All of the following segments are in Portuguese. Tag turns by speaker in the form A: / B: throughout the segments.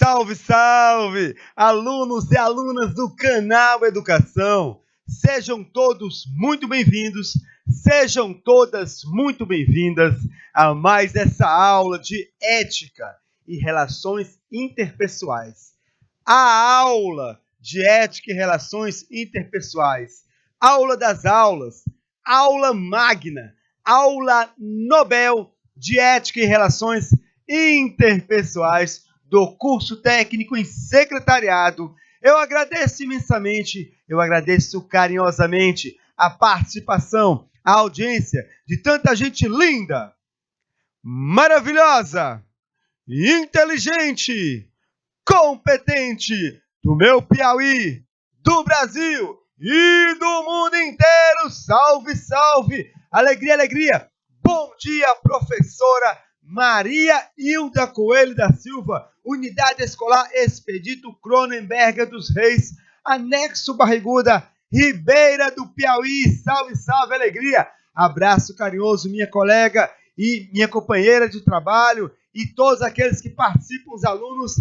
A: Salve, salve! Alunos e alunas do canal Educação, sejam todos muito bem-vindos, sejam todas muito bem-vindas a mais essa aula de Ética e Relações Interpessoais. A aula de Ética e Relações Interpessoais, aula das aulas, aula magna, aula Nobel de Ética e Relações Interpessoais do curso técnico em secretariado. Eu agradeço imensamente, eu agradeço carinhosamente a participação, a audiência de tanta gente linda, maravilhosa, inteligente, competente do meu Piauí, do Brasil e do mundo inteiro. Salve, salve! Alegria, alegria! Bom dia, professora Maria Hilda Coelho da Silva, Unidade Escolar Expedito Cronenberger dos Reis, Anexo Barriguda, Ribeira do Piauí. Salve, salve, alegria! Abraço carinhoso, minha colega e minha companheira de trabalho e todos aqueles que participam, os alunos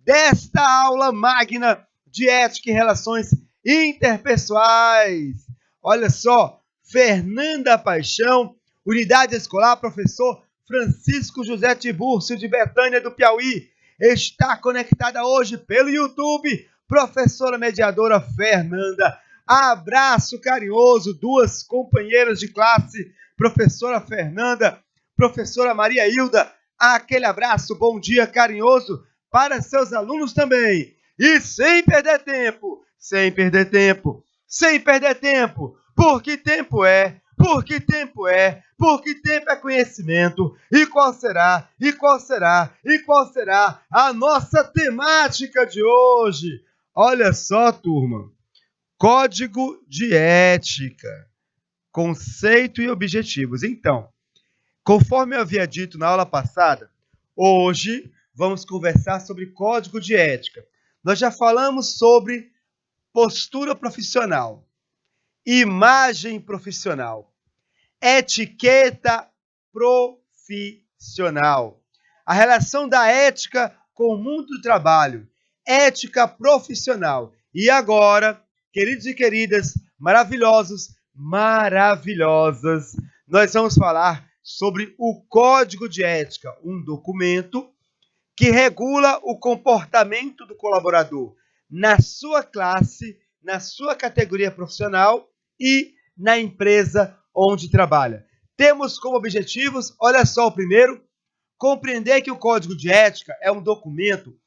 A: desta aula magna de Ética e Relações Interpessoais. Olha só, Fernanda Paixão, Unidade Escolar Professor Francisco José Tibúrcio de Betânia do Piauí, está conectada hoje pelo YouTube, professora mediadora Fernanda. Abraço carinhoso, duas companheiras de classe, professora Fernanda, professora Maria Hilda. Aquele abraço, bom dia carinhoso para seus alunos também. E sem perder tempo, sem perder tempo, sem perder tempo, porque tempo é, porque tempo é, porque tempo é conhecimento. E qual será, e qual será, e qual será a nossa temática de hoje? Olha só, turma, Código de Ética, conceito e objetivos. Então, conforme eu havia dito na aula passada, hoje vamos conversar sobre Código de Ética. Nós já falamos sobre postura profissional, imagem profissional, etiqueta profissional, a relação da ética com o mundo do trabalho, ética profissional. E agora, queridos e queridas, maravilhosos, maravilhosas, nós vamos falar sobre o Código de Ética, um documento que regula o comportamento do colaborador na sua classe, na sua categoria profissional e na empresa onde trabalha. Temos como objetivos, olha só o primeiro, compreender que o Código de Ética é um documento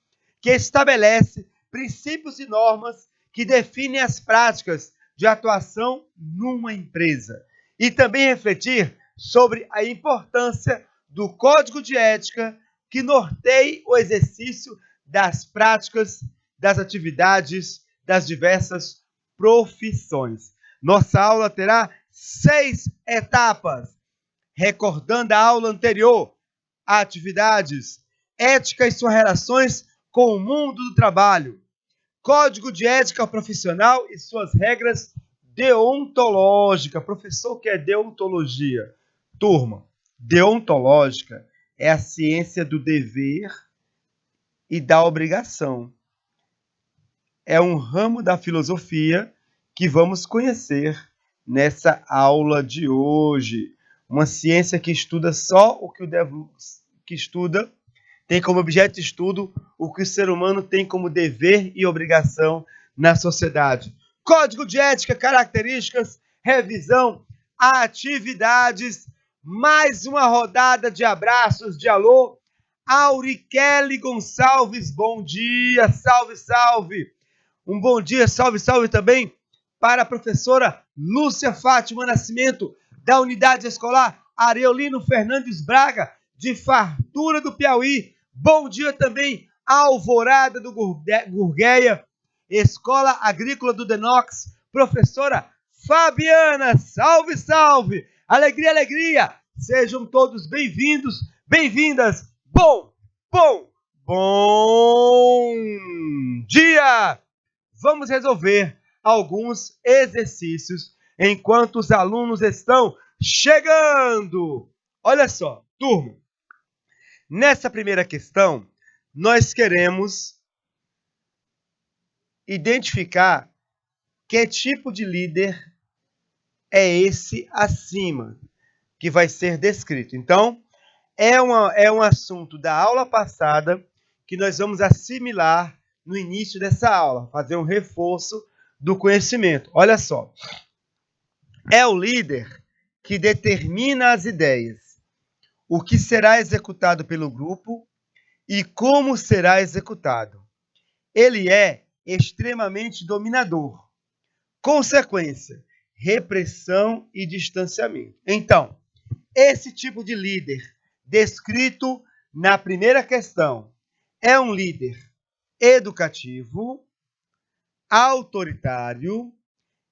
A: que estabelece princípios e normas que definem as práticas de atuação numa empresa. E também refletir sobre a importância do Código de Ética que norteie o exercício das práticas, das atividades, das diversas profissões. Nossa aula terá 6 etapas, recordando a aula anterior, atividades, ética e suas relações com o mundo do trabalho, Código de Ética Profissional e suas regras deontológicas. Professor, o que é deontologia? Turma, deontológica é a ciência do dever e da obrigação. É um ramo da filosofia que vamos conhecer nessa aula de hoje. Uma ciência que estuda só o que estuda, tem como objeto de estudo o que o ser humano tem como dever e obrigação na sociedade. Código de Ética, características, revisão, atividades. Mais uma rodada de abraços, de alô. Auriquele Gonçalves, bom dia, salve, salve. Um bom dia, salve, salve também para a professora Lúcia Fátima Nascimento, da Unidade Escolar Areolino Fernandes Braga, de Fartura do Piauí. Bom dia também à Alvorada do Gurgueia, Escola Agrícola do Denox, professora Fabiana, salve, salve. Alegria, alegria! Sejam todos bem-vindos, bem-vindas. Bom dia! Vamos resolver alguns exercícios enquanto os alunos estão chegando. Olha só, turma. Nessa primeira questão, nós queremos identificar que tipo de líder é esse acima que vai ser descrito. Então, é um assunto da aula passada que nós vamos assimilar no início dessa aula, fazer um reforço do conhecimento. Olha só. É o líder que determina as ideias, o que será executado pelo grupo e como será executado. Ele é extremamente dominador. Consequência: repressão e distanciamento. Então, esse tipo de líder descrito na primeira questão é um líder educativo, autoritário,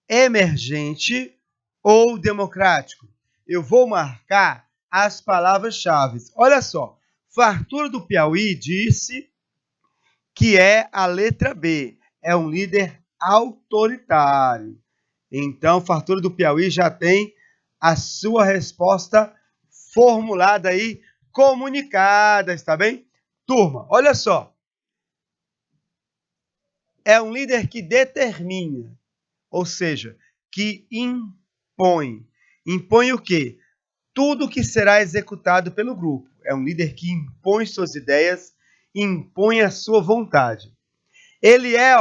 A: emergente ou democrático. Eu vou marcar as palavras-chave. Olha só, Fartura do Piauí disse que é a letra B, é um líder autoritário. Então, Fartura do Piauí já tem a sua resposta formulada aí, comunicada, está bem? Turma, olha só. É um líder que determina, ou seja, que impõe. Impõe o quê? Tudo que será executado pelo grupo. É um líder que impõe suas ideias, impõe a sua vontade. Ele é,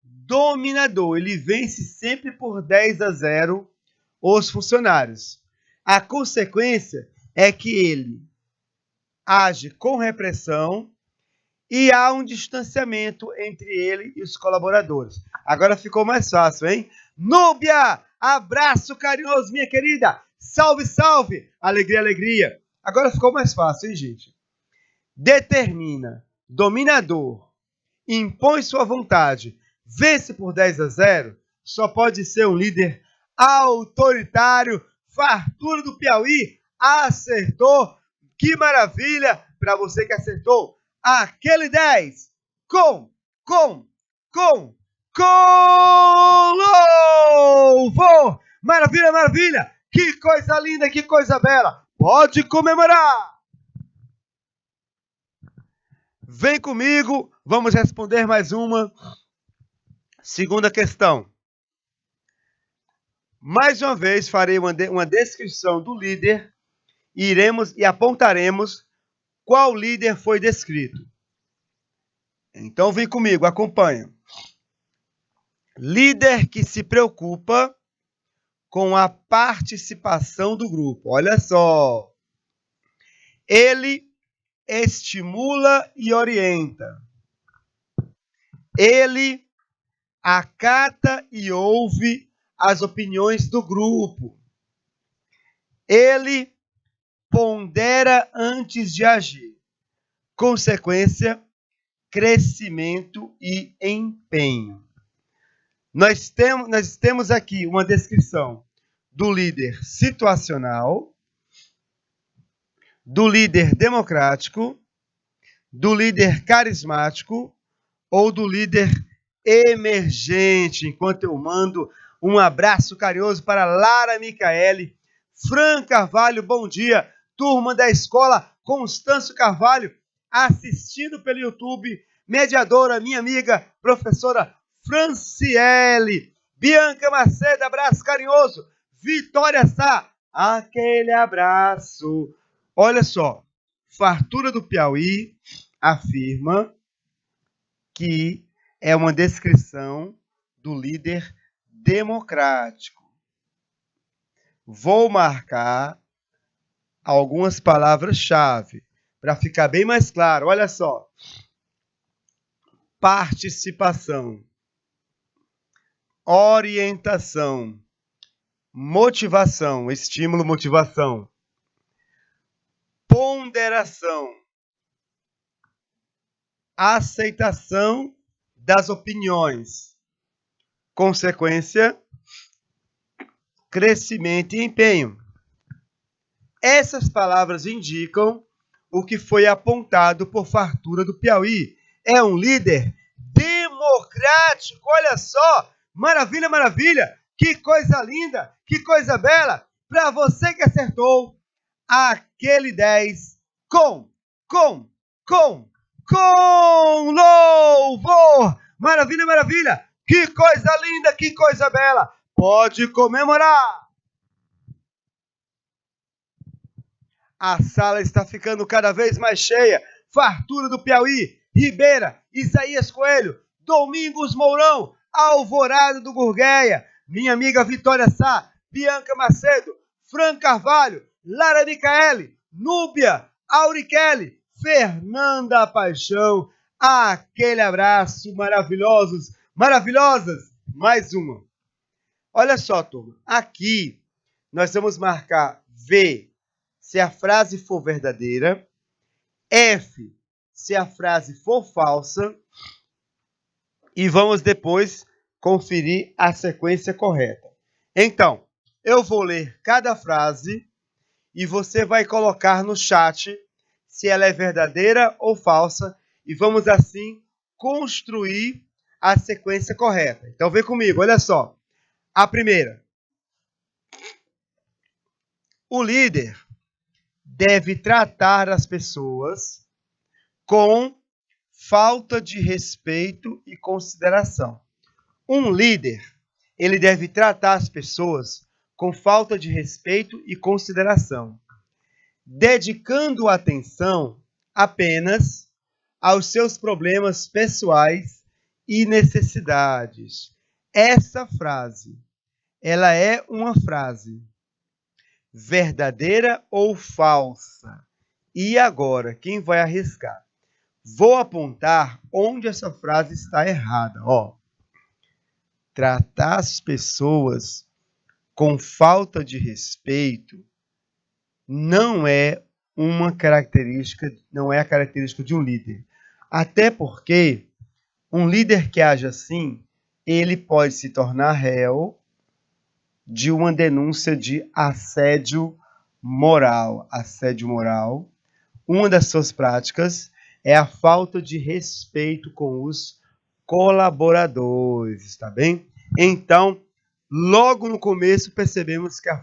A: dominador. Ele vence sempre por 10-0 os funcionários. A consequência é que ele age com repressão e há um distanciamento entre ele e os colaboradores. Agora ficou mais fácil, hein? Núbia, abraço carinhoso, minha querida. Salve, salve. Alegria, alegria. Agora ficou mais fácil, hein, gente? Determina, dominador, impõe sua vontade, vence por 10-0, só pode ser um líder autoritário. Fartura do Piauí acertou. Que maravilha para você que acertou. Aquele 10 com louvor. Maravilha, maravilha. Que coisa linda, que coisa bela. Pode comemorar. Vem comigo, vamos responder mais uma. Segunda questão. Mais uma vez farei uma descrição do líder e iremos e apontaremos qual líder foi descrito. Então vem comigo, acompanha. Líder que se preocupa com a participação do grupo. Olha só. Ele estimula e orienta. Ele acata e ouve as opiniões do grupo. Ele pondera antes de agir. Consequência: crescimento e empenho. Nós temos aqui uma descrição do líder situacional, do líder democrático, do líder carismático ou do líder emergente. Enquanto eu mando um abraço carinhoso para Lara Micaele, Fran Carvalho, bom dia. Turma da escola Constâncio Carvalho, assistindo pelo YouTube, mediadora, minha amiga, professora Franciele, Bianca Macedo, abraço carinhoso, Vitória Sá, aquele abraço. Olha só, Fartura do Piauí afirma que é uma descrição do líder democrático. Vou marcar algumas palavras-chave para ficar bem mais claro. Olha só. Participação, orientação, motivação, estímulo, motivação, ponderação, aceitação das opiniões, consequência, crescimento e empenho. Essas palavras indicam o que foi apontado por Fartura do Piauí. É um líder democrático, olha só, maravilha, maravilha, que coisa linda, que coisa bela, para você que acertou, aquele 10 com louvor, Maravilha, maravilha! Que coisa linda, que coisa bela! Pode comemorar! A sala está ficando cada vez mais cheia. Fartura do Piauí, Ribeira, Isaías Coelho, Domingos Mourão, Alvorada do Gurgueia, minha amiga Vitória Sá, Bianca Macedo, Fran Carvalho, Lara Micaele, Núbia, Auriquele, Fernanda Paixão. Aquele abraço, maravilhosos, maravilhosas. Mais uma. Olha só, turma. Aqui nós vamos marcar V, se a frase for verdadeira, F, se a frase for falsa, e vamos depois conferir a sequência correta. Então, eu vou ler cada frase e você vai colocar no chat se ela é verdadeira ou falsa e vamos assim construir a sequência correta. Então vem comigo, olha só. A primeira. O líder deve tratar as pessoas com falta de respeito e consideração. Um líder, ele deve tratar as pessoas com falta de respeito e consideração, dedicando atenção apenas aos seus problemas pessoais e necessidades. Essa frase, ela é uma frase verdadeira ou falsa? E agora, quem vai arriscar? Vou apontar onde essa frase está errada. Ó, tratar as pessoas com falta de respeito não é uma característica, não é a característica de um líder. Até porque um líder que age assim, ele pode se tornar réu de uma denúncia de assédio moral. Assédio moral, uma das suas práticas é a falta de respeito com os colaboradores, tá bem? Então, logo no começo percebemos que a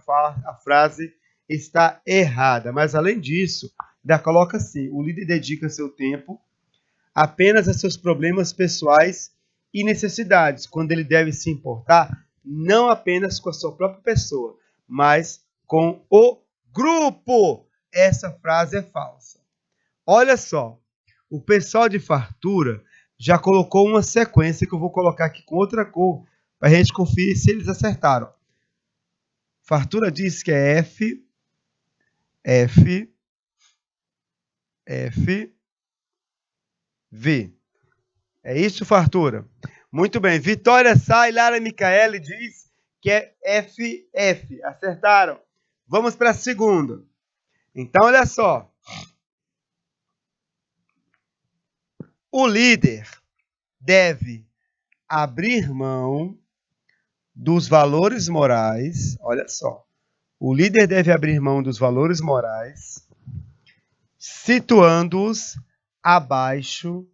A: frase está errada, mas além disso, ainda coloca assim: o líder dedica seu tempo apenas a seus problemas pessoais e necessidades, quando ele deve se importar não apenas com a sua própria pessoa, mas com o grupo. Essa frase é falsa. Olha só, o pessoal de Fartura já colocou uma sequência que eu vou colocar aqui com outra cor, para a gente conferir se eles acertaram. Fartura diz que é F, F, F, V. É isso, Fartura? Muito bem. Vitória Sá e Lara Micaele diz que é FF. Acertaram. Vamos para a segunda. Então, olha só. O líder deve abrir mão dos valores morais. Olha só. O líder deve abrir mão dos valores morais, situando-os abaixo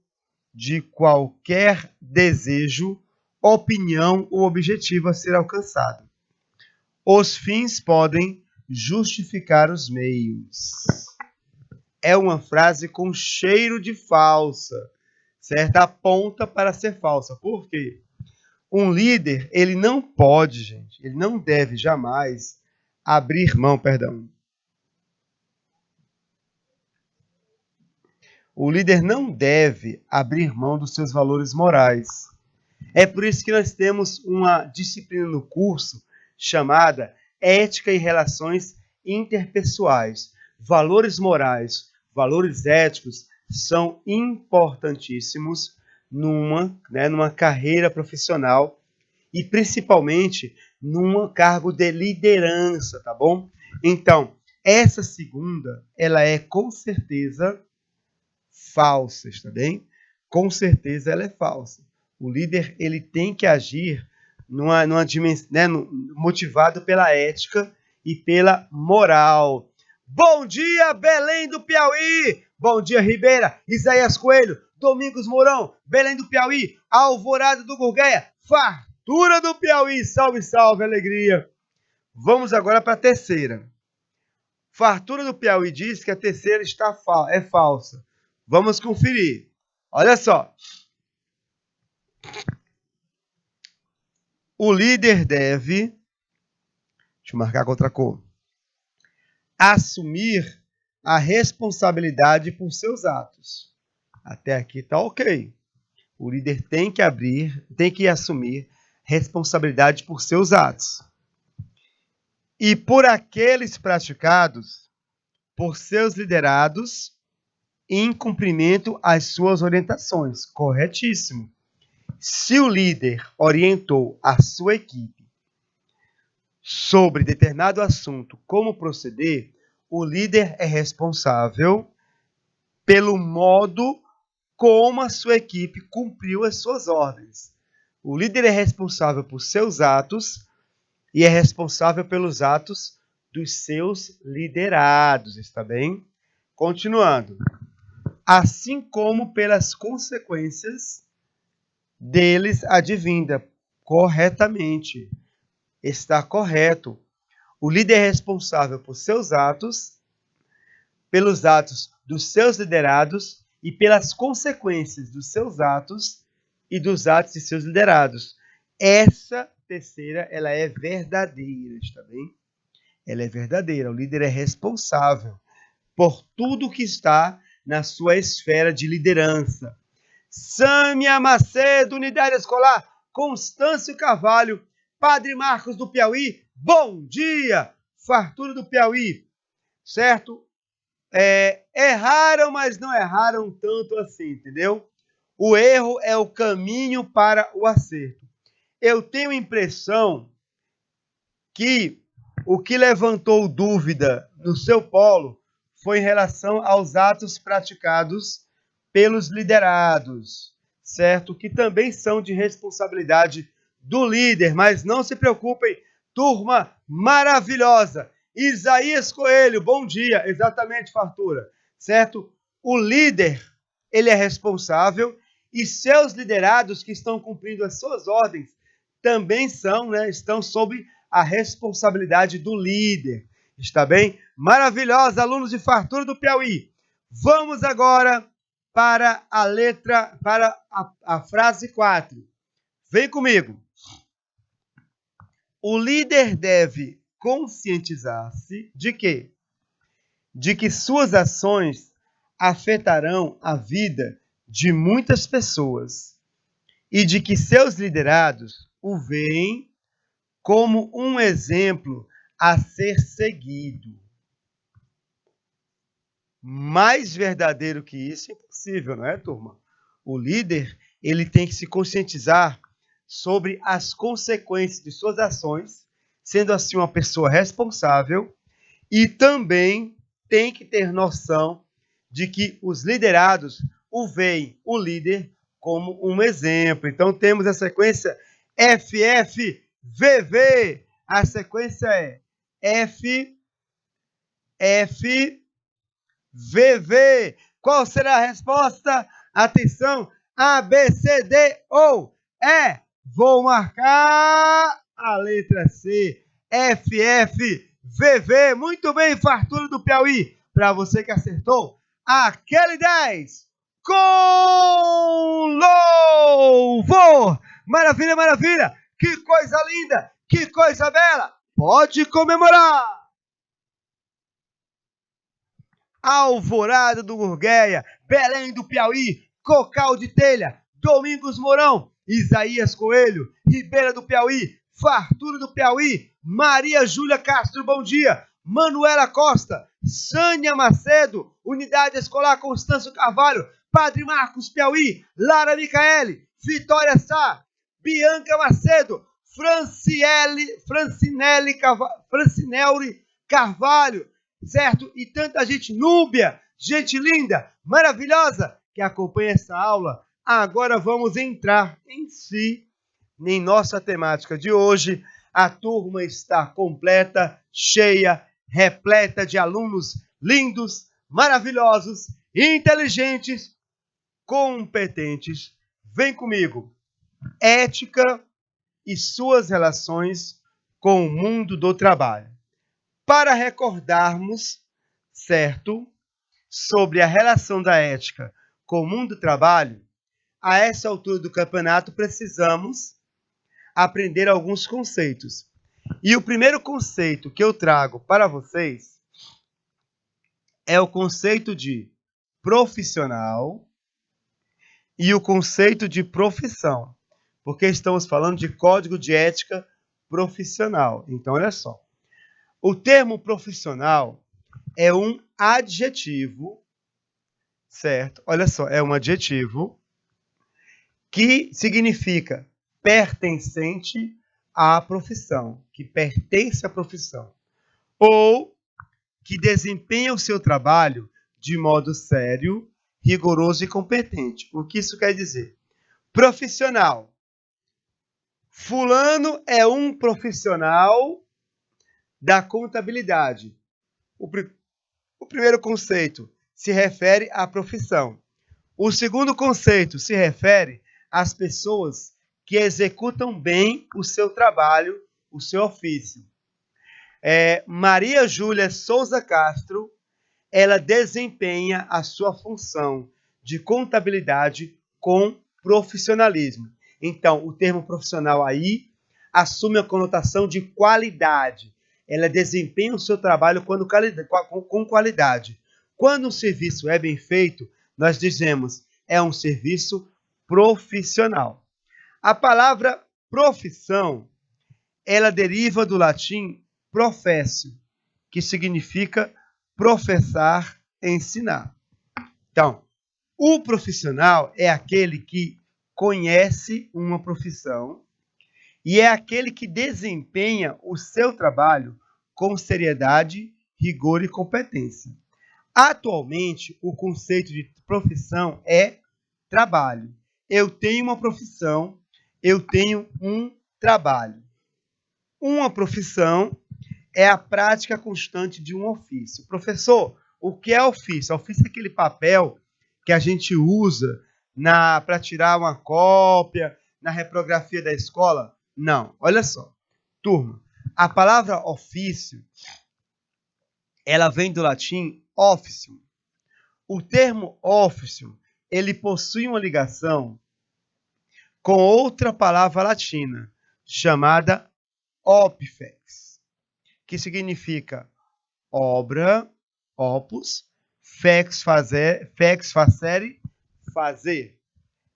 A: de qualquer desejo, opinião ou objetivo a ser alcançado. Os fins podem justificar os meios. É uma frase com cheiro de falsa, certo? Aponta para ser falsa. Por quê? Um líder, ele não pode, gente, ele não deve jamais abrir mão, O líder não deve abrir mão dos seus valores morais. É por isso que nós temos uma disciplina no curso chamada Ética e Relações Interpessoais. Valores morais, valores éticos são importantíssimos numa carreira profissional e principalmente num cargo de liderança, tá bom? Então, essa segunda, ela é com certeza falsa, está bem? Com certeza ela é falsa. O líder, ele tem que agir numa dimensão, né, motivado pela ética e pela moral. Bom dia, Belém do Piauí! Bom dia, Ribeira, Isaías Coelho, Domingos Mourão, Belém do Piauí, Alvorada do Gurgueia, Fartura do Piauí, salve, salve, alegria! Vamos agora para a terceira. Fartura do Piauí diz que a terceira é falsa. Vamos conferir. Olha só. O líder deve, deixa eu marcar com outra cor, assumir a responsabilidade por seus atos. Até aqui tá ok. O líder tem que assumir responsabilidade por seus atos. E por aqueles praticados por seus liderados em cumprimento às suas orientações. Corretíssimo. Se o líder orientou a sua equipe sobre determinado assunto, como proceder, o líder é responsável pelo modo como a sua equipe cumpriu as suas ordens. O líder é responsável por seus atos e é responsável pelos atos dos seus liderados, está bem? Continuando. Assim como pelas consequências deles advinda. Corretamente. Está correto. O líder é responsável por seus atos, pelos atos dos seus liderados e pelas consequências dos seus atos e dos atos de seus liderados. Essa terceira, ela é verdadeira, está bem? Ela é verdadeira. O líder é responsável por tudo que está na sua esfera de liderança. Sâmia Macedo, Unidade Escolar Constâncio Carvalho, Padre Marcos do Piauí, bom dia! Fartura do Piauí, certo? Erraram, mas não erraram tanto assim, entendeu? O erro é o caminho para o acerto. Eu tenho a impressão que o que levantou dúvida no seu polo foi em relação aos atos praticados pelos liderados, certo? Que também são de responsabilidade do líder, mas não se preocupem, turma maravilhosa. Isaías Coelho, bom dia, exatamente, fartura, certo? O líder, ele é responsável e seus liderados que estão cumprindo as suas ordens também são, né, estão sob a responsabilidade do líder, está bem? Maravilhosa, alunos de fartura do Piauí. Vamos agora para a frase 4. Vem comigo. O líder deve conscientizar-se de quê? De que suas ações afetarão a vida de muitas pessoas e de que seus liderados o veem como um exemplo a ser seguido. Mais verdadeiro que isso é impossível, não é, turma? O líder, ele tem que se conscientizar sobre as consequências de suas ações, sendo assim uma pessoa responsável, e também tem que ter noção de que os liderados o veem, o líder, como um exemplo. Então temos a sequência FFVV. A sequência é FFVV. Qual será a resposta? Atenção, A, B, C, D ou E. Vou marcar a letra C, FFVV. Muito bem, fartura do Piauí. Para você que acertou, aquele 10 com louvor. Maravilha, maravilha. Que coisa linda, que coisa bela. Pode comemorar. Alvorada do Gurgueia, Belém do Piauí, Cocal de Telha, Domingos Mourão, Isaías Coelho, Ribeira do Piauí, Fartura do Piauí, Maria Júlia Castro, bom dia, Manuela Costa, Sânia Macedo, Unidade Escolar Constâncio Carvalho, Padre Marcos Piauí, Lara Micaele, Vitória Sá, Bianca Macedo, Francinelli Carvalho, certo? E tanta gente, Núbia, gente linda, maravilhosa, que acompanha essa aula. Agora vamos entrar em nossa temática de hoje. A turma está completa, cheia, repleta de alunos lindos, maravilhosos, inteligentes, competentes. Vem comigo. Ética e suas relações com o mundo do trabalho. Para recordarmos, certo, sobre a relação da ética com o mundo do trabalho, a essa altura do campeonato, precisamos aprender alguns conceitos. E o primeiro conceito que eu trago para vocês é o conceito de profissional e o conceito de profissão, porque estamos falando de código de ética profissional. Então, olha só. O termo profissional é um adjetivo, certo? Olha só, é um adjetivo que significa pertencente à profissão, que pertence à profissão, ou que desempenha o seu trabalho de modo sério, rigoroso e competente. O que isso quer dizer? Profissional. Fulano é um profissional da contabilidade. O primeiro conceito se refere à profissão. O segundo conceito se refere às pessoas que executam bem o seu trabalho, o seu ofício. Maria Júlia Souza Castro, ela desempenha a sua função de contabilidade com profissionalismo. Então, o termo profissional aí assume a conotação de qualidade. Ela desempenha o seu trabalho com qualidade. Quando um serviço é bem feito, nós dizemos é um serviço profissional. A palavra profissão, ela deriva do latim professio, que significa professar, ensinar. Então, o profissional é aquele que conhece uma profissão e é aquele que desempenha o seu trabalho com seriedade, rigor e competência. Atualmente, o conceito de profissão é trabalho. Eu tenho uma profissão, eu tenho um trabalho. Uma profissão é a prática constante de um ofício. Professor, o que é ofício? Ofício é aquele papel que a gente usa para tirar uma cópia, na reprografia da escola? Não, olha só. Turma, a palavra ofício, ela vem do latim officium. O termo officium, ele possui uma ligação com outra palavra latina, chamada opifex, que significa obra, opus, fex facere, fazer.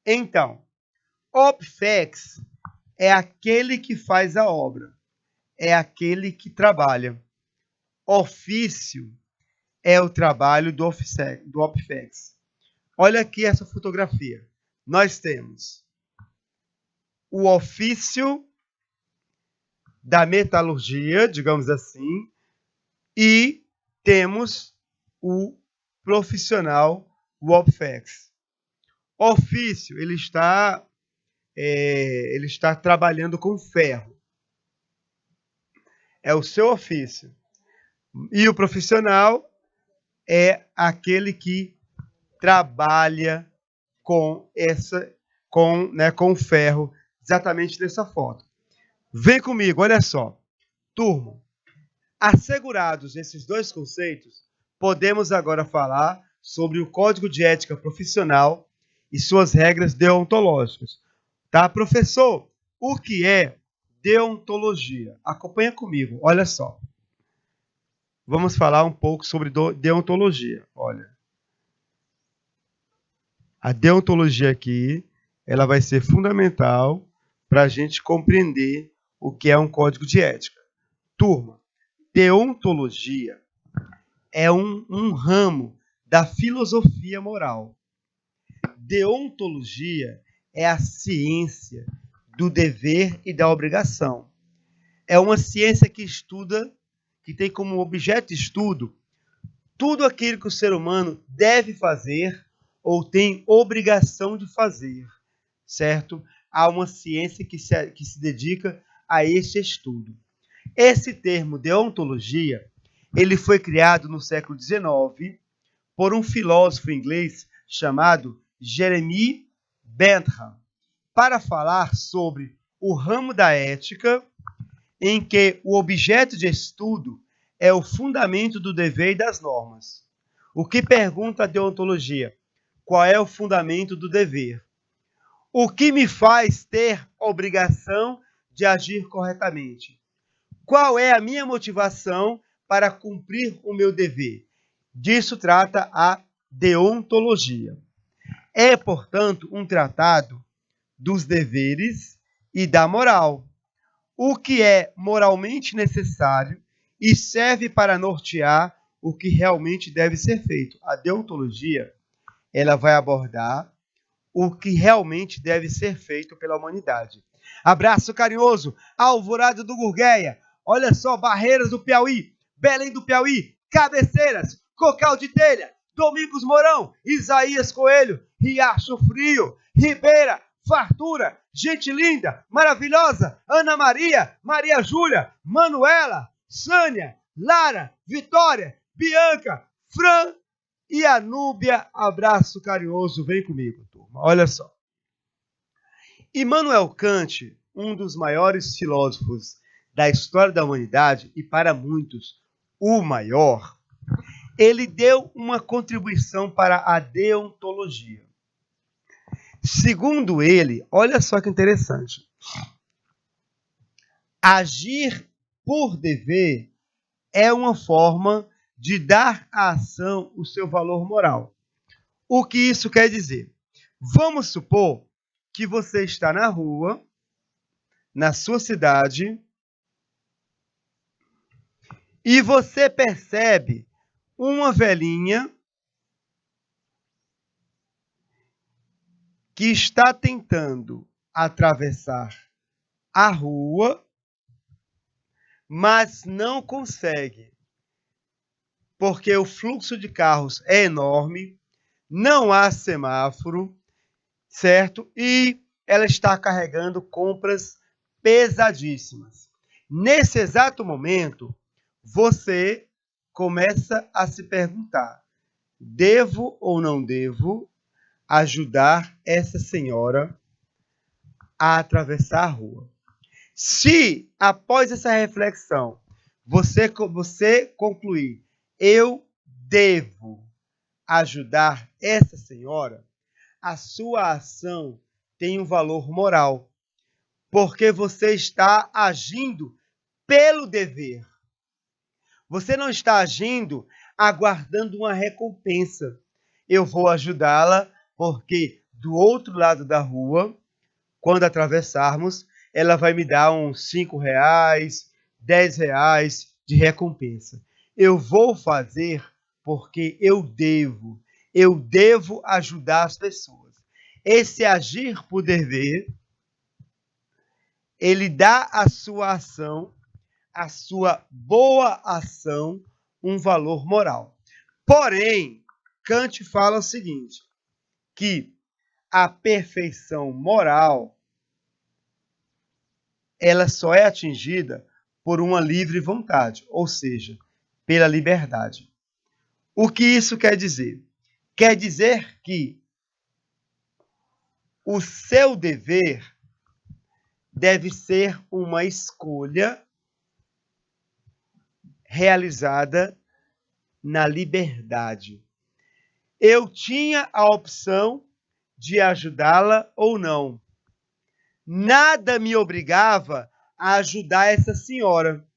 A: Então, opifex é aquele que faz a obra, é aquele que trabalha. Ofício é o trabalho do opifex. Olha aqui essa fotografia. Nós temos o ofício da metalurgia, digamos assim, e temos o profissional, o opifex. Ofício, ele está trabalhando com ferro. É o seu ofício. E o profissional é aquele que trabalha com o ferro, exatamente dessa foto. Vem comigo, olha só. Turma, assegurados esses dois conceitos, podemos agora falar sobre o Código de Ética Profissional e suas regras deontológicas. Tá, professor? O que é deontologia? Acompanha comigo, olha só. Vamos falar um pouco sobre deontologia. Olha, a deontologia aqui, ela vai ser fundamental para a gente compreender o que é um código de ética. Turma, deontologia é um ramo da filosofia moral. Deontologia é a ciência do dever e da obrigação. É uma ciência que estuda, que tem como objeto de estudo tudo aquilo que o ser humano deve fazer ou tem obrigação de fazer, certo? Há uma ciência que se dedica a esse estudo. Esse termo deontologia, ele foi criado no século XIX por um filósofo inglês chamado Jeremy Bentham, para falar sobre o ramo da ética em que o objeto de estudo é o fundamento do dever e das normas. O que pergunta a deontologia? Qual é o fundamento do dever? O que me faz ter obrigação de agir corretamente? Qual é a minha motivação para cumprir o meu dever? Disso trata a deontologia. É, portanto, um tratado dos deveres e da moral. O que é moralmente necessário e serve para nortear o que realmente deve ser feito. A deontologia, ela vai abordar o que realmente deve ser feito pela humanidade. Abraço carinhoso, Alvorada do Gurgueia. Olha só, Barreiras do Piauí, Belém do Piauí, Cabeceiras, Cocal de Telha, Domingos Mourão, Isaías Coelho, Riacho Frio, Ribeira, Fartura, Gente Linda, Maravilhosa, Ana Maria, Maria Júlia, Manuela, Sânia, Lara, Vitória, Bianca, Fran e a Núbia. Abraço carinhoso, vem comigo, turma. Olha só. Immanuel Kant, um dos maiores filósofos da história da humanidade, e para muitos, o maior, ele deu uma contribuição para a deontologia. Segundo ele, olha só que interessante, agir por dever é uma forma de dar à ação o seu valor moral. O que isso quer dizer? Vamos supor que você está na rua, na sua cidade, e você percebe uma velhinha que está tentando atravessar a rua, mas não consegue, porque o fluxo de carros é enorme, não há semáforo, certo? E ela está carregando compras pesadíssimas. Nesse exato momento, você começa a se perguntar: devo ou não devo ajudar essa senhora a atravessar a rua? Se, após essa reflexão, você concluir, eu devo ajudar essa senhora, a sua ação tem um valor moral, porque você está agindo pelo dever. Você não está agindo aguardando uma recompensa. Eu vou ajudá-la porque do outro lado da rua, quando atravessarmos, ela vai me dar uns 5 reais, 10 reais de recompensa. Eu vou fazer porque eu devo ajudar as pessoas. Esse agir por dever, ele dá à sua ação, a sua boa ação, um valor moral. Porém, Kant fala o seguinte, que a perfeição moral, ela só é atingida por uma livre vontade, ou seja, pela liberdade. O que isso quer dizer? Quer dizer que o seu dever deve ser uma escolha realizada na liberdade. Eu tinha a opção de ajudá-la ou não. Nada me obrigava a ajudar essa senhora.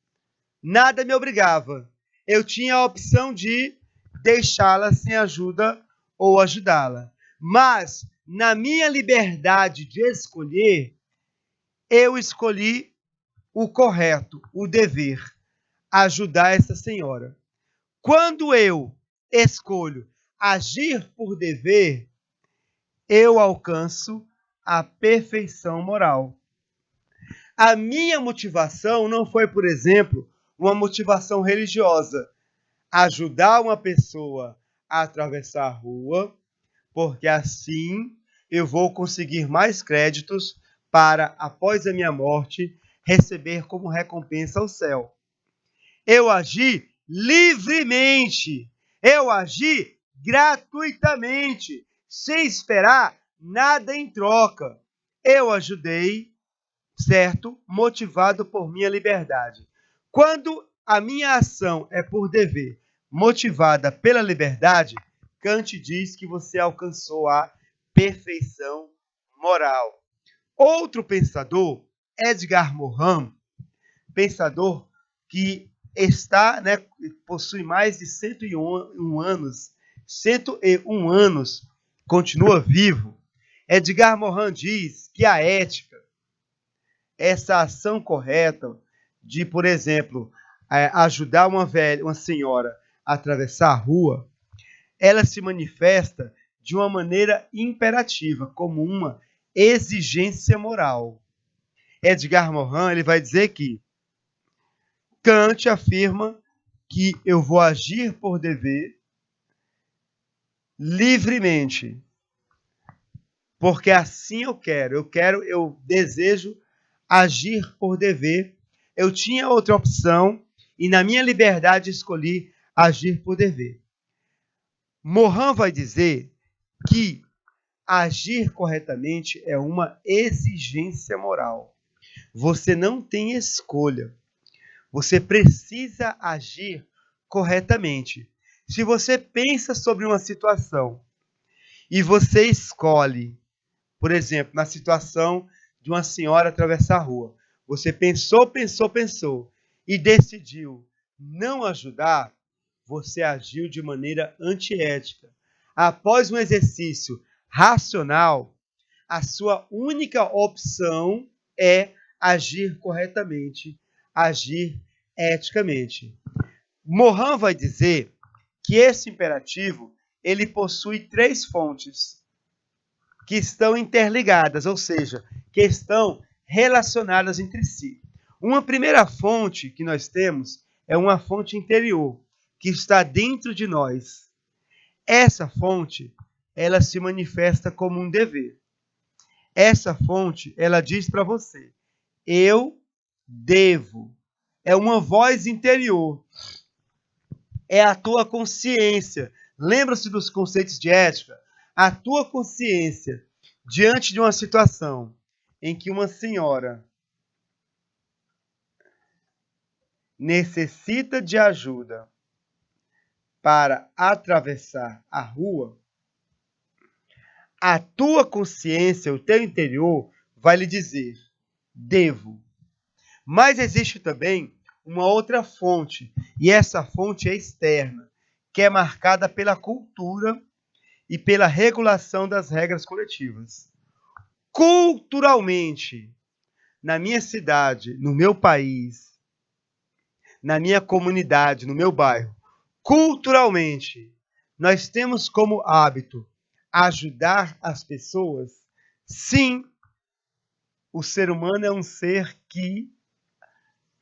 A: Nada me obrigava. Eu tinha a opção de deixá-la sem ajuda ou ajudá-la. Mas, na minha liberdade de escolher, eu escolhi o correto, o dever, ajudar essa senhora. Quando eu escolho agir por dever, eu alcanço a perfeição moral. A minha motivação não foi, por exemplo, uma motivação religiosa. Ajudar uma pessoa a atravessar a rua, porque assim eu vou conseguir mais créditos para, após a minha morte, receber como recompensa o céu. Eu agi livremente. Eu agi gratuitamente, sem esperar nada em troca. Eu ajudei, certo? Motivado por minha liberdade. Quando a minha ação é por dever, motivada pela liberdade, Kant diz que você alcançou a perfeição moral. Outro pensador, Edgar Morin, pensador que possui mais de 101 anos, 101 anos, continua vivo. Edgar Morin diz que a ética, essa ação correta de, por exemplo, ajudar uma senhora a atravessar a rua, ela se manifesta de uma maneira imperativa, como uma exigência moral. Edgar Morin ele vai dizer que Kant afirma que eu vou agir por dever livremente, porque assim eu desejo agir por dever. Eu tinha outra opção e na minha liberdade escolhi agir por dever. Morin vai dizer que agir corretamente é uma exigência moral. Você não tem escolha. Você precisa agir corretamente. Se você pensa sobre uma situação e você escolhe, por exemplo, na situação de uma senhora atravessar a rua, você pensou e decidiu não ajudar, você agiu de maneira antiética. Após um exercício racional, a sua única opção é agir corretamente, agir eticamente. Morin vai dizer que esse imperativo ele possui 3 fontes que estão interligadas, ou seja, que estão relacionadas entre si. Uma primeira fonte que nós temos é uma fonte interior, que está dentro de nós. Essa fonte, ela se manifesta como um dever. Essa fonte, ela diz para você, eu devo. É uma voz interior. É a tua consciência. Lembra-se dos conceitos de ética? A tua consciência diante de uma situação em que uma senhora necessita de ajuda para atravessar a rua, a tua consciência, o teu interior, vai lhe dizer, devo. Mas existe também uma outra fonte, e essa fonte é externa, que é marcada pela cultura e pela regulação das regras coletivas. Culturalmente, na minha cidade, no meu país, na minha comunidade, no meu bairro, culturalmente, nós temos como hábito ajudar as pessoas? Sim, o ser humano é um ser que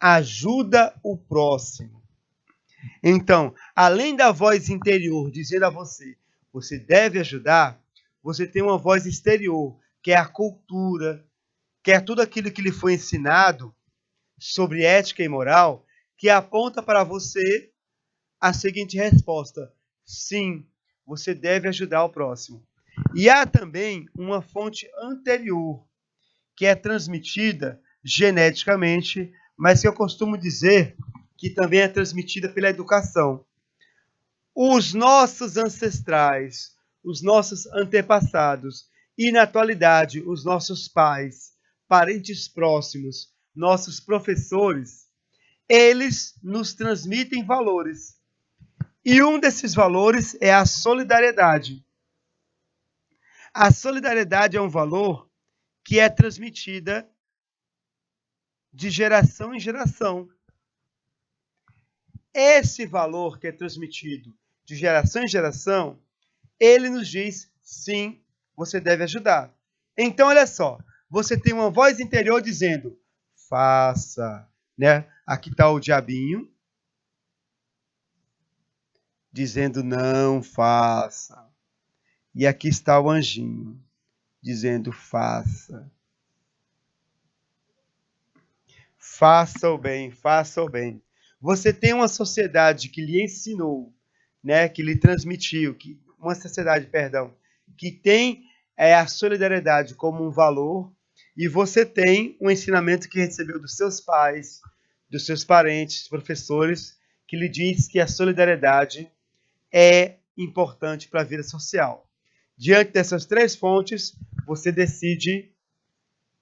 A: ajuda o próximo. Então, além da voz interior dizendo a você, você deve ajudar, você tem uma voz exterior, que é a cultura, que é tudo aquilo que lhe foi ensinado sobre ética e moral, que aponta para você a seguinte resposta: sim, você deve ajudar o próximo. E há também uma fonte anterior, que é transmitida geneticamente, mas que eu costumo dizer que também é transmitida pela educação. Os nossos ancestrais, os nossos antepassados e, na atualidade, os nossos pais, parentes próximos, nossos professores, eles nos transmitem valores. E um desses valores é a solidariedade. A solidariedade é um valor que é transmitida de geração em geração. Esse valor que é transmitido de geração em geração, ele nos diz, sim, você deve ajudar. Então, olha só, você tem uma voz interior dizendo, faça, né? Aqui está o diabinho, dizendo, não faça. E aqui está o anjinho, dizendo, faça. Faça o bem, faça o bem. Você tem uma sociedade que lhe ensinou, né, que lhe transmitiu, uma sociedade, que tem a solidariedade como um valor, e você tem um ensinamento que recebeu dos seus pais, dos seus parentes, professores, que lhe diz que a solidariedade é importante para a vida social. Diante dessas 3 fontes, você decide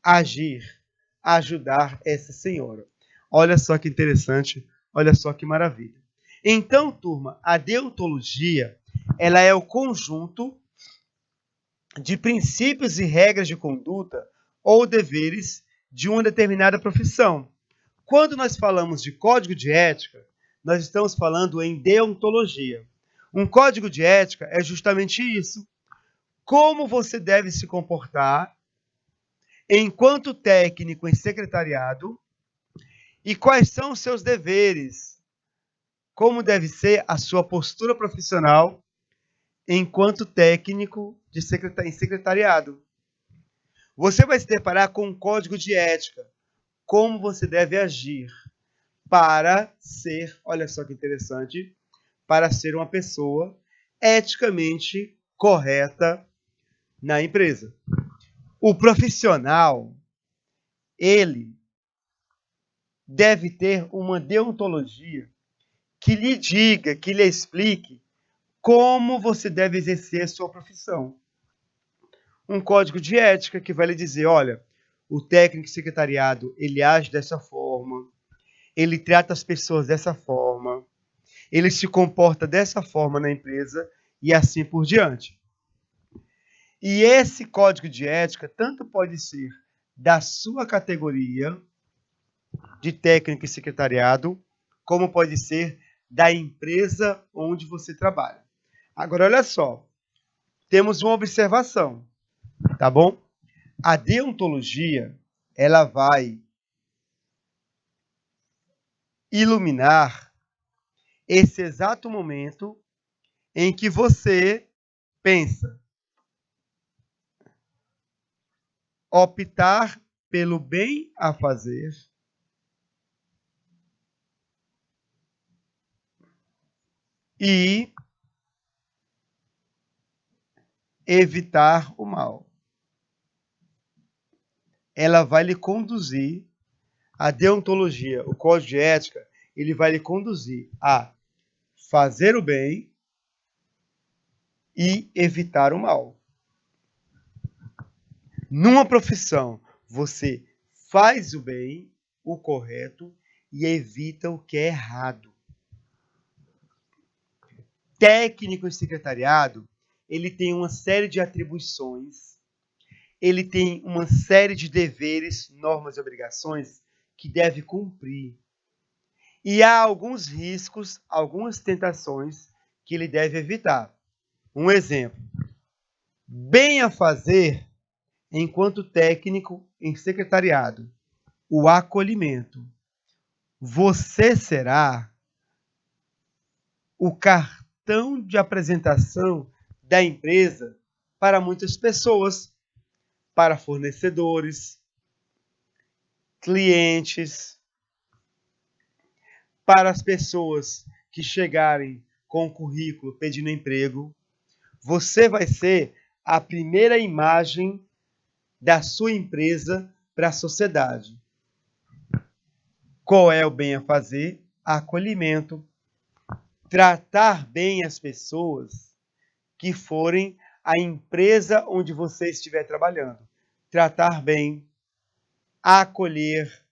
A: agir, ajudar essa senhora. Olha só que interessante, olha só que maravilha. Então, turma, a deontologia, ela é o conjunto de princípios e regras de conduta ou deveres de uma determinada profissão. Quando nós falamos de código de ética, nós estamos falando em deontologia. Um código de ética é justamente isso. Como você deve se comportar enquanto técnico em secretariado e quais são os seus deveres, como deve ser a sua postura profissional enquanto técnico em secretariado. Você vai se deparar com um código de ética, como você deve agir para ser, olha só que interessante, para ser uma pessoa eticamente correta na empresa. O profissional, ele deve ter uma deontologia que lhe diga, que lhe explique como você deve exercer a sua profissão. Um código de ética que vai lhe dizer, olha, o técnico secretariado, ele age dessa forma, ele trata as pessoas dessa forma, ele se comporta dessa forma na empresa e assim por diante. E esse código de ética tanto pode ser da sua categoria de técnico e secretariado, como pode ser da empresa onde você trabalha. Agora, olha só, temos uma observação, tá bom? A deontologia, ela vai iluminar esse exato momento em que você pensa optar pelo bem a fazer e evitar o mal. Ela vai lhe conduzir, a deontologia, o código de ética, ele vai lhe conduzir a fazer o bem e evitar o mal. Numa profissão, você faz o bem, o correto, e evita o que é errado. Técnico em secretariado, ele tem uma série de atribuições, ele tem uma série de deveres, normas e obrigações que deve cumprir. E há alguns riscos, algumas tentações que ele deve evitar. Um exemplo, bem a fazer enquanto técnico em secretariado, o acolhimento. Você será o cartão de apresentação da empresa para muitas pessoas, para fornecedores, clientes, para as pessoas que chegarem com o currículo pedindo emprego. Você vai ser a primeira imagem da sua empresa para a sociedade. Qual é o bem a fazer? Acolhimento. Tratar bem as pessoas que forem a empresa onde você estiver trabalhando. Tratar bem, acolher,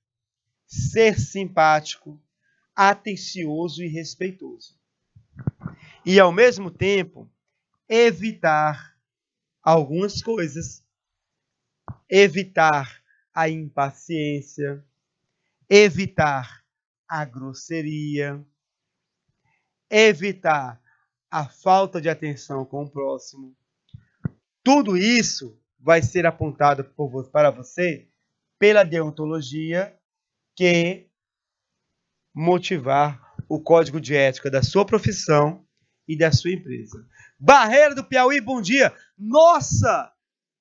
A: ser simpático, atencioso e respeitoso. E, ao mesmo tempo, evitar algumas coisas. Evitar a impaciência, evitar a grosseria, evitar a falta de atenção com o próximo. Tudo isso vai ser apontado para você pela deontologia que motivar o código de ética da sua profissão e da sua empresa. Barreira do Piauí, bom dia! Nossa!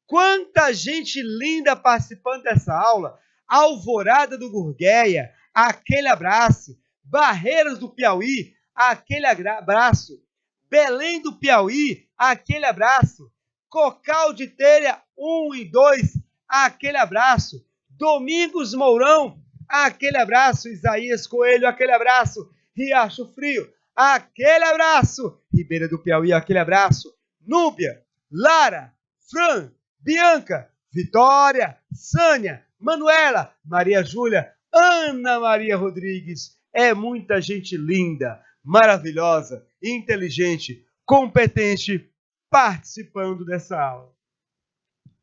A: Quanta gente linda participando dessa aula! Alvorada do Gurgueia, aquele abraço. Barreiras do Piauí, aquele abraço. Belém do Piauí, aquele abraço. Cocal de Telha 1 e 2, aquele abraço. Domingos Mourão, aquele abraço. Isaías Coelho, aquele abraço. Riacho Frio, aquele abraço. Ribeira do Piauí, aquele abraço. Núbia, Lara, Fran, Bianca, Vitória, Sânia, Manuela, Maria Júlia, Ana Maria Rodrigues. É muita gente linda, maravilhosa, inteligente, competente participando dessa aula.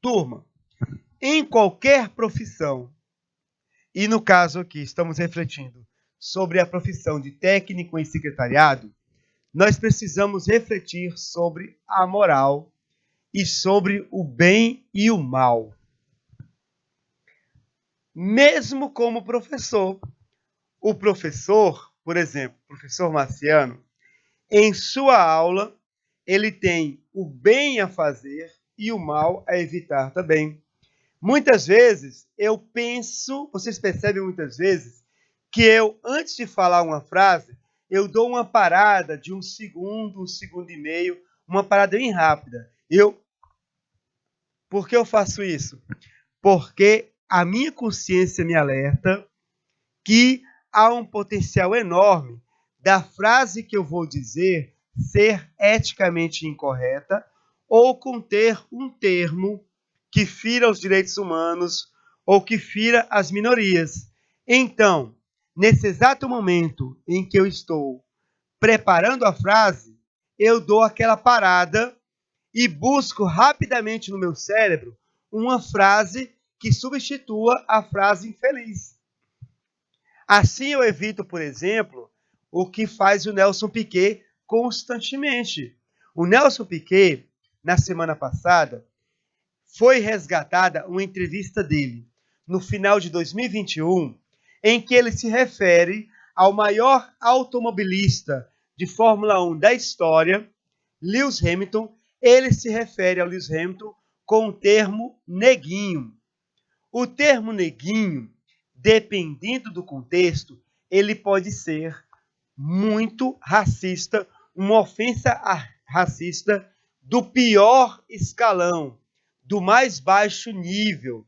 A: Turma, em qualquer profissão, e no caso aqui estamos refletindo sobre a profissão de técnico em secretariado, nós precisamos refletir sobre a moral e sobre o bem e o mal. Mesmo como professor, o professor, por exemplo, o professor Marciano, em sua aula, ele tem o bem a fazer e o mal a evitar também. Muitas vezes eu penso, vocês percebem muitas vezes, que eu, antes de falar uma frase, eu dou uma parada de um segundo e meio, uma parada bem rápida. Por que eu faço isso? Porque a minha consciência me alerta que há um potencial enorme da frase que eu vou dizer ser eticamente incorreta ou conter um termo que fira os direitos humanos ou que fira as minorias. Então, nesse exato momento em que eu estou preparando a frase, eu dou aquela parada e busco rapidamente no meu cérebro uma frase que substitua a frase infeliz. Assim eu evito, por exemplo, o que faz o Nelson Piquet constantemente. O Nelson Piquet, na semana passada, foi resgatada uma entrevista dele, no final de 2021, em que ele se refere ao maior automobilista de Fórmula 1 da história, Lewis Hamilton. Ele se refere ao Lewis Hamilton com o termo neguinho. O termo neguinho, dependendo do contexto, ele pode ser muito racista, uma ofensa racista do pior escalão, do mais baixo nível.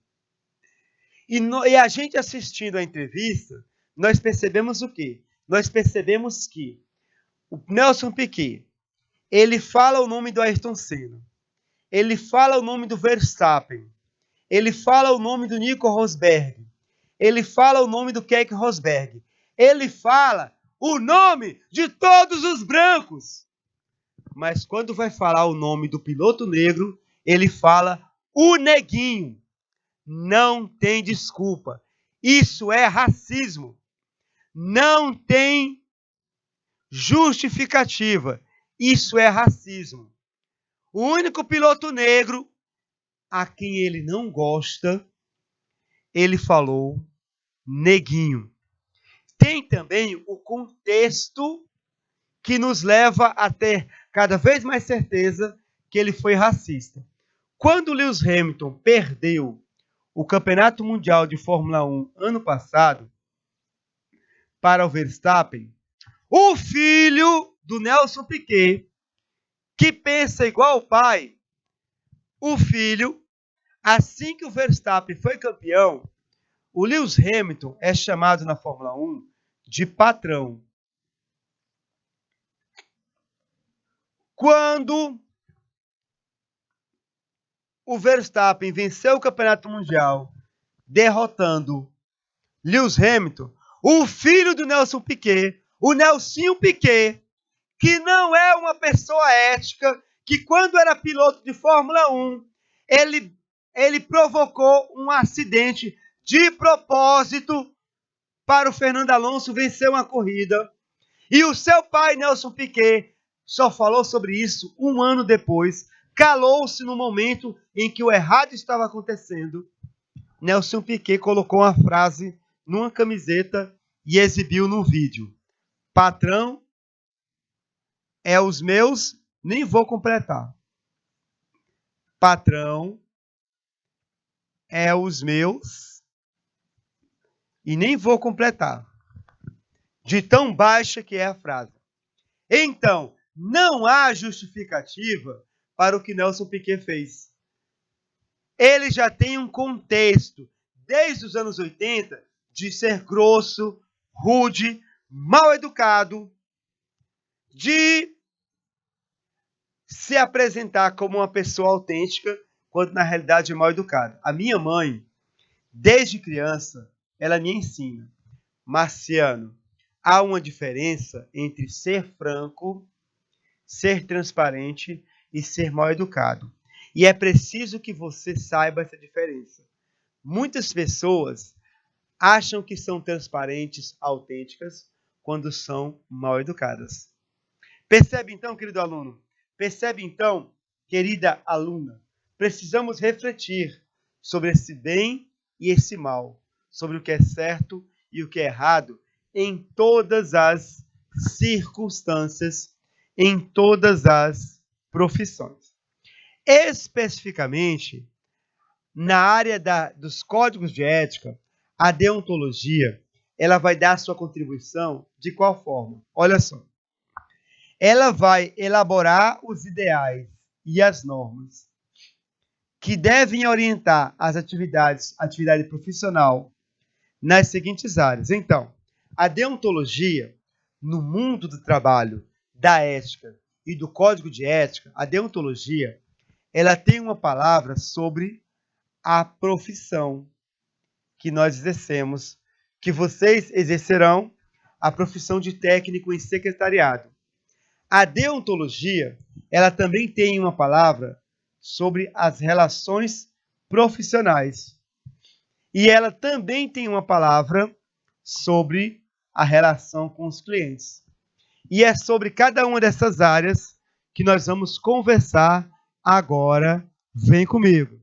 A: E a gente assistindo a entrevista, nós percebemos o quê? Nós percebemos que o Nelson Piquet, ele fala o nome do Ayrton Senna, ele fala o nome do Verstappen, ele fala o nome do Nico Rosberg, ele fala o nome do Keke Rosberg, ele fala o nome de todos os brancos. Mas quando vai falar o nome do piloto negro, ele fala o neguinho. Não tem desculpa. Isso é racismo. Não tem justificativa. Isso é racismo. O único piloto negro a quem ele não gosta, ele falou neguinho. Tem também o contexto que nos leva a ter cada vez mais certeza que ele foi racista. Quando Lewis Hamilton perdeu o Campeonato Mundial de Fórmula 1 ano passado para o Verstappen, o filho do Nelson Piquet, que pensa igual o pai, o filho, assim que o Verstappen foi campeão, o Lewis Hamilton é chamado na Fórmula 1 de patrão. Quando o Verstappen venceu o Campeonato Mundial, derrotando Lewis Hamilton, o filho do Nelson Piquet, o Nelsinho Piquet, que não é uma pessoa ética, que quando era piloto de Fórmula 1, ele provocou um acidente de propósito para o Fernando Alonso vencer uma corrida. E o seu pai, Nelson Piquet, só falou sobre isso um ano depois, calou-se no momento em que o errado estava acontecendo. Nelson Piquet colocou uma frase numa camiseta e exibiu num vídeo. Patrão é os meus, nem vou completar. Patrão é os meus e nem vou completar. De tão baixa que é a frase. Então, não há justificativa para o que Nelson Piquet fez. Ele já tem um contexto, desde os anos 80, de ser grosso, rude, mal educado, de se apresentar como uma pessoa autêntica, quando na realidade é mal educado. A minha mãe, desde criança, ela me ensina: Marciano, há uma diferença entre ser franco, ser transparente e ser mal educado. E é preciso que você saiba essa diferença. Muitas pessoas acham que são transparentes, autênticas, quando são mal educadas. Percebe então, querido aluno? Percebe então, querida aluna? Precisamos refletir sobre esse bem e esse mal, sobre o que é certo e o que é errado, em todas as circunstâncias, em todas as profissões. Especificamente, na área dos códigos de ética, a deontologia, ela vai dar sua contribuição de qual forma? Olha só. Ela vai elaborar os ideais e as normas que devem orientar as atividade profissional nas seguintes áreas. Então, a deontologia, no mundo do trabalho, da ética e do código de ética, a deontologia, ela tem uma palavra sobre a profissão que nós exercemos, que vocês exercerão a profissão de técnico em secretariado. A deontologia, ela também tem uma palavra sobre as relações profissionais. E ela também tem uma palavra sobre a relação com os clientes. E é sobre cada uma dessas áreas que nós vamos conversar agora. Vem comigo.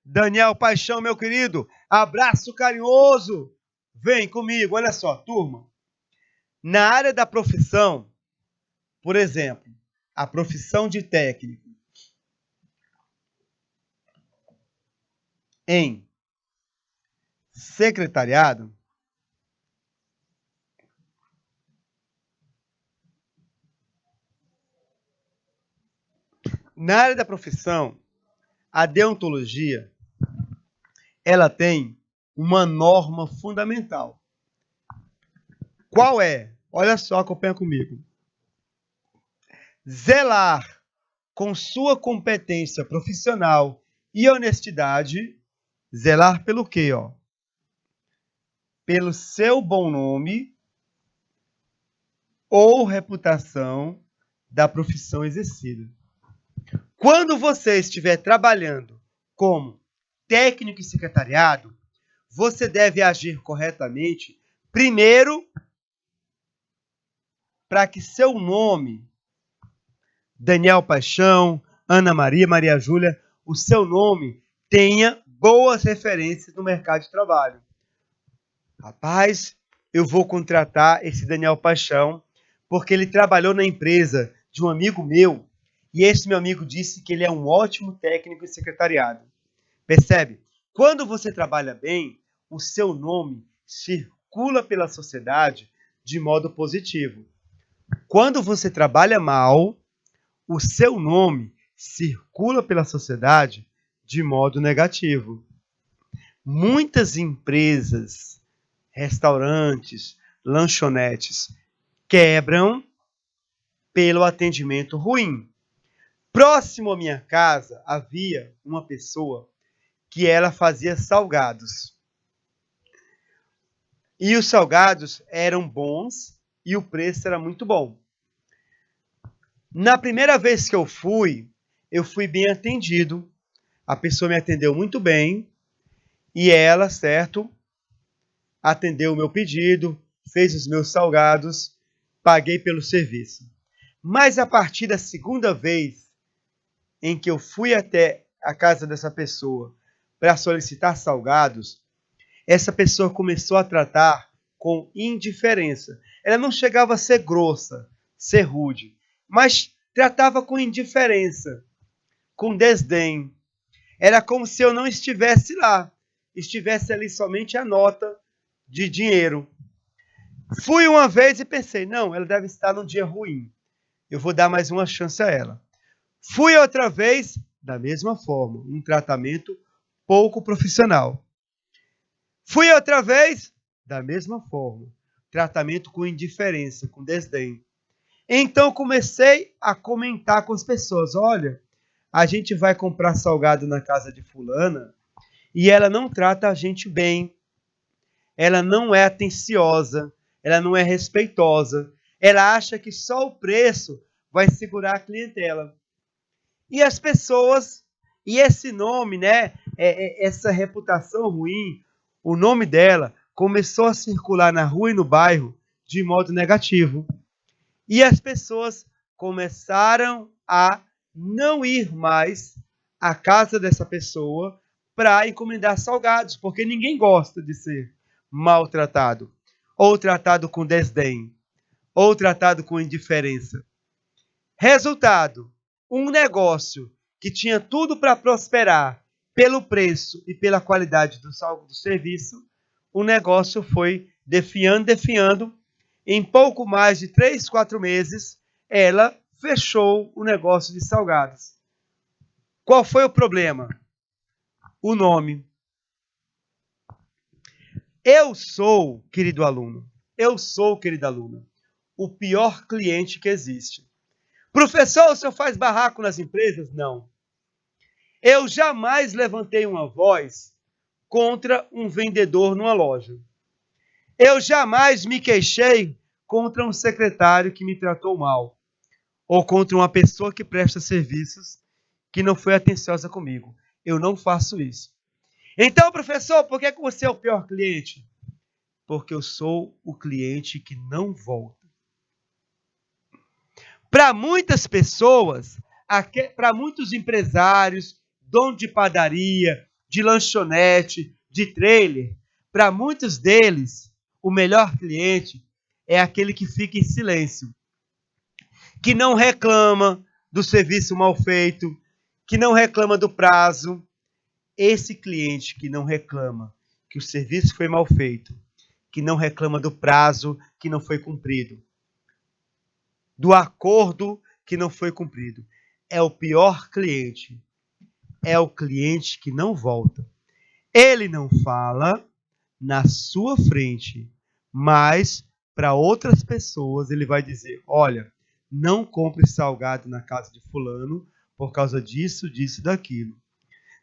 A: Daniel Paixão, meu querido, abraço carinhoso. Vem comigo, olha só, turma. Na área da profissão, por exemplo, a profissão de técnico em secretariado, na área da profissão, a deontologia, ela tem uma norma fundamental. Qual é? Olha só, acompanha comigo. Zelar com sua competência profissional e honestidade, zelar pelo quê, ó? Pelo seu bom nome ou reputação da profissão exercida. Quando você estiver trabalhando como técnico em secretariado, você deve agir corretamente, primeiro, para que seu nome, Daniel Paixão, Ana Maria, Maria Júlia, o seu nome tenha boas referências no mercado de trabalho. Rapaz, eu vou contratar esse Daniel Paixão porque ele trabalhou na empresa de um amigo meu e esse meu amigo disse que ele é um ótimo técnico em secretariado. Percebe? Quando você trabalha bem, o seu nome circula pela sociedade de modo positivo. Quando você trabalha mal, o seu nome circula pela sociedade de modo negativo. Muitas empresas, restaurantes, lanchonetes quebram pelo atendimento ruim. Próximo à minha casa havia uma pessoa que ela fazia salgados. E os salgados eram bons e o preço era muito bom. Na primeira vez que eu fui bem atendido. A pessoa me atendeu muito bem e ela, certo, atendeu o meu pedido, fez os meus salgados, paguei pelo serviço. Mas a partir da segunda vez em que eu fui até a casa dessa pessoa para solicitar salgados, essa pessoa começou a tratar com indiferença. Ela não chegava a ser grossa, ser rude, mas tratava com indiferença, com desdém. Era como se eu não estivesse lá, estivesse ali somente a nota de dinheiro. Fui uma vez e pensei, não, ela deve estar num dia ruim. Eu vou dar mais uma chance a ela. Fui outra vez, da mesma forma, um tratamento pouco profissional. Fui outra vez, da mesma forma, tratamento com indiferença, com desdém. Então comecei a comentar com as pessoas, olha, a gente vai comprar salgado na casa de fulana e ela não trata a gente bem, ela não é atenciosa, ela não é respeitosa, ela acha que só o preço vai segurar a clientela. E as pessoas, e esse nome, né, essa reputação ruim, o nome dela começou a circular na rua e no bairro de modo negativo. E as pessoas começaram a não ir mais à casa dessa pessoa para encomendar salgados, porque ninguém gosta de ser maltratado, ou tratado com desdém, ou tratado com indiferença. Resultado, um negócio que tinha tudo para prosperar pelo preço e pela qualidade do serviço, o negócio foi definhando. Em pouco mais de 3, 4 meses, ela fechou o negócio de salgados. Qual foi o problema? O nome. Eu sou, querido aluno, querida aluna, o pior cliente que existe. Professor, o senhor faz barraco nas empresas? Não. Eu jamais levantei uma voz contra um vendedor numa loja. Eu jamais me queixei contra um secretário que me tratou mal. Ou contra uma pessoa que presta serviços que não foi atenciosa comigo. Eu não faço isso. Então, professor, por que você é o pior cliente? Porque eu sou o cliente que não volta. Para muitas pessoas, para muitos empresários, dono de padaria, de lanchonete, de trailer, para muitos deles, o melhor cliente é aquele que fica em silêncio, que não reclama do serviço mal feito, que não reclama do prazo. Esse cliente que não reclama que o serviço foi mal feito, que não reclama do prazo que não foi cumprido, do acordo que não foi cumprido, é o pior cliente. É o cliente que não volta. Ele não fala na sua frente, mas para outras pessoas ele vai dizer, olha, não compre salgado na casa de fulano por causa disso, disso e daquilo.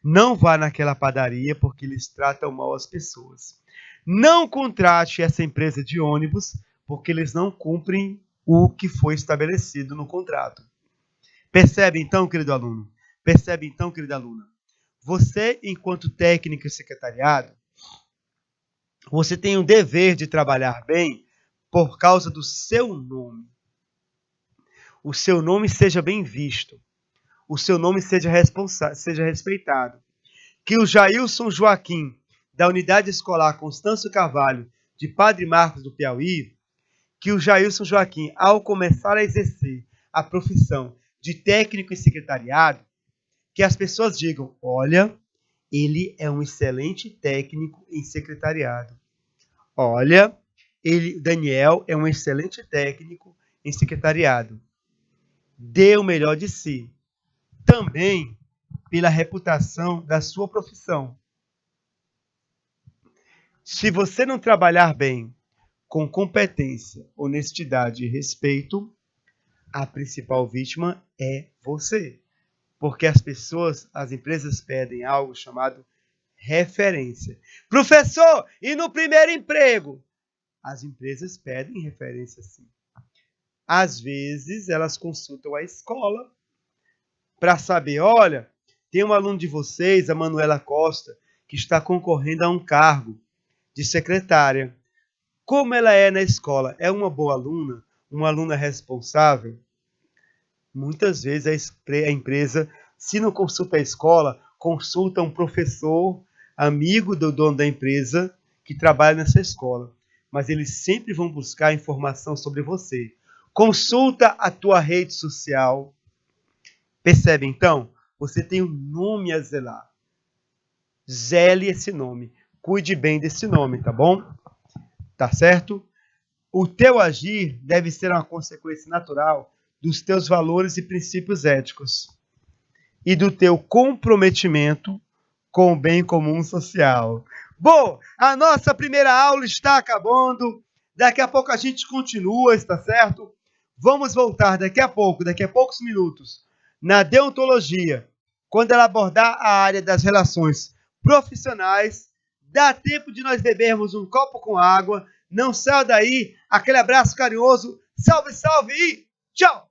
A: Não vá naquela padaria porque eles tratam mal as pessoas. Não contrate essa empresa de ônibus porque eles não cumprem o que foi estabelecido no contrato. Percebe então, querido aluno? Percebe então, querida aluna? Você, enquanto técnico e secretariado, você tem o dever de trabalhar bem por causa do seu nome. O seu nome seja bem visto. O seu nome seja respeitado. Que o Jailson Joaquim, da Unidade Escolar Constâncio Carvalho, de Padre Marcos do Piauí, que o Jailson Joaquim, ao começar a exercer a profissão de técnico e secretariado, que as pessoas digam, olha, ele é um excelente técnico em secretariado. Olha, Daniel é um excelente técnico em secretariado. Dê o melhor de si. Também pela reputação da sua profissão. Se você não trabalhar bem, com competência, honestidade e respeito, a principal vítima é você. Porque as empresas pedem algo chamado referência. Professor, e no primeiro emprego? As empresas pedem referência sim. Às vezes, elas consultam a escola para saber, olha, tem um aluno de vocês, a Manuela Costa, que está concorrendo a um cargo de secretária. Como ela é na escola? É uma boa aluna? Uma aluna responsável? Muitas vezes a empresa, se não consulta a escola, consulta um professor, amigo do dono da empresa, que trabalha nessa escola. Mas eles sempre vão buscar informação sobre você. Consulta a tua rede social. Percebe, então? Você tem um nome a zelar. Zele esse nome. Cuide bem desse nome, tá bom? Tá certo? O teu agir deve ser uma consequência natural dos teus valores e princípios éticos e do teu comprometimento com o bem comum social. Bom, a nossa primeira aula está acabando. Daqui a pouco a gente continua, está certo? Vamos voltar daqui a poucos minutos, na deontologia, quando ela abordar a área das relações profissionais. Dá tempo de nós bebermos um copo com água. Não saia daí. Aquele abraço carinhoso. Salve, salve e tchau!